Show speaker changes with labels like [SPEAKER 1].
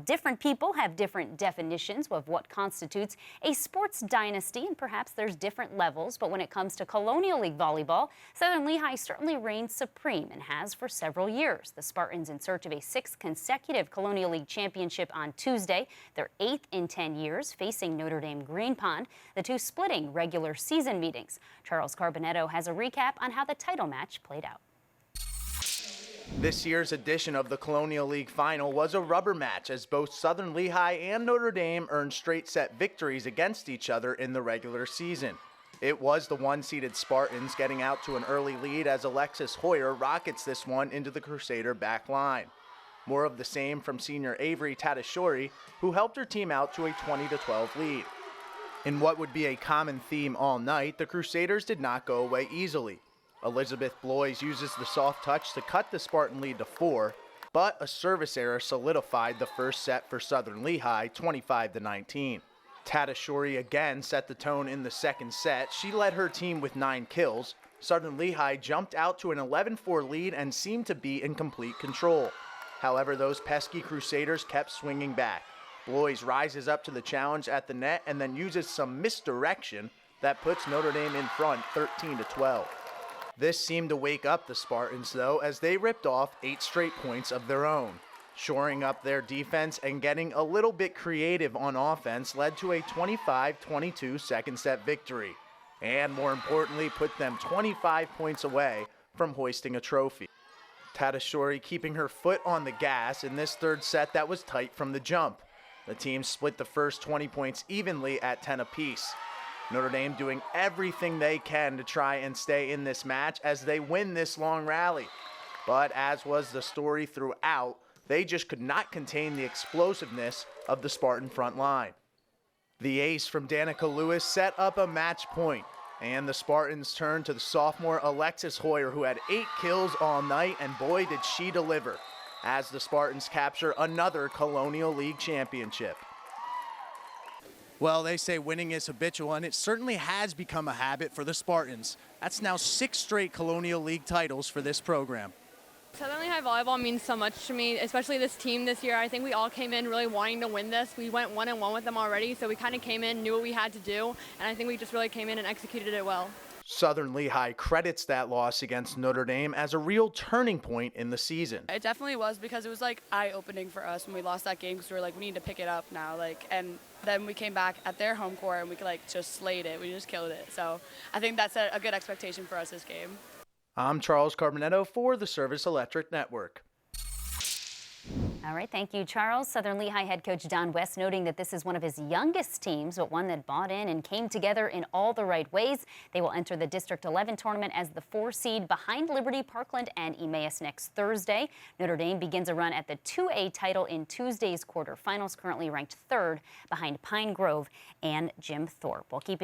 [SPEAKER 1] Different people have different definitions of what constitutes a sports dynasty, and perhaps there's different levels. But when it comes to Colonial League volleyball, Southern Lehigh certainly reigns supreme and has for several years. The Spartans, in search of a sixth consecutive Colonial League championship on Tuesday, their 8th in 10 years, facing Notre Dame Green Pond, the two splitting regular season meetings. Charles Carbonetto has a recap on how the title match played out.
[SPEAKER 2] This year's edition of the Colonial League Final was a rubber match as both Southern Lehigh and Notre Dame earned straight set victories against each other in the regular season. It was the one-seeded Spartans getting out to an early lead as Alexis Hoyer rockets this one into the Crusader back line. More of the same from senior Avery Tadashori, who helped her team out to a 20-12 lead. In what would be a common theme all night, the Crusaders did not go away easily. Elizabeth Blois uses the soft touch to cut the Spartan lead to 4, but a service error solidified the first set for Southern Lehigh, 25-19. Tadashori again set the tone in the second set. She led her team with 9 kills. Southern Lehigh jumped out to an 11-4 lead and seemed to be in complete control. However, those pesky Crusaders kept swinging back. Blois rises up to the challenge at the net and then uses some misdirection that puts Notre Dame in front, 13-12. This seemed to wake up the Spartans, though, as they ripped off 8 straight points of their own. Shoring up their defense and getting a little bit creative on offense led to a 25-22 second set victory, and more importantly, put them 25 points away from hoisting a trophy. Tadashori keeping her foot on the gas in this third set that was tight from the jump. The team split the first 20 points evenly at 10 apiece. Notre Dame doing everything they can to try and stay in this match as they win this long rally. But as was the story throughout, they just could not contain the explosiveness of the Spartan front line. The ace from Danica Lewis set up a match point, and the Spartans turned to the sophomore Alexis Hoyer, who had 8 kills all night, and boy did she deliver, as the Spartans capture another Colonial League championship. Well, they say winning is habitual, and it certainly has become a habit for the Spartans. That's now 6 straight Colonial League titles for this program.
[SPEAKER 3] Southern Lehigh volleyball means so much to me, especially this team this year. I think we all came in really wanting to win this. We went 1-1 with them already, so we kind of came in, knew what we had to do, and I think we just really came in and executed it well.
[SPEAKER 2] Southern Lehigh credits that loss against Notre Dame as a real turning point in the season.
[SPEAKER 4] It definitely was, because it was like eye-opening for us when we lost that game, because we were like, we need to pick it up now. And then we came back at their home court and we just slayed it. We just killed it. So I think that's a good expectation for us this game.
[SPEAKER 2] I'm Charles Carbonetto for the Service Electric Network.
[SPEAKER 1] All right, thank you, Charles. Southern Lehigh head coach Don West noting that this is one of his youngest teams, but one that bought in and came together in all the right ways. They will enter the District 11 tournament as the 4 seed behind Liberty, Parkland, and Emmaus next Thursday. Notre Dame begins a run at the 2A title in Tuesday's quarterfinals, currently ranked 3rd behind Pine Grove and Jim Thorpe. We'll keep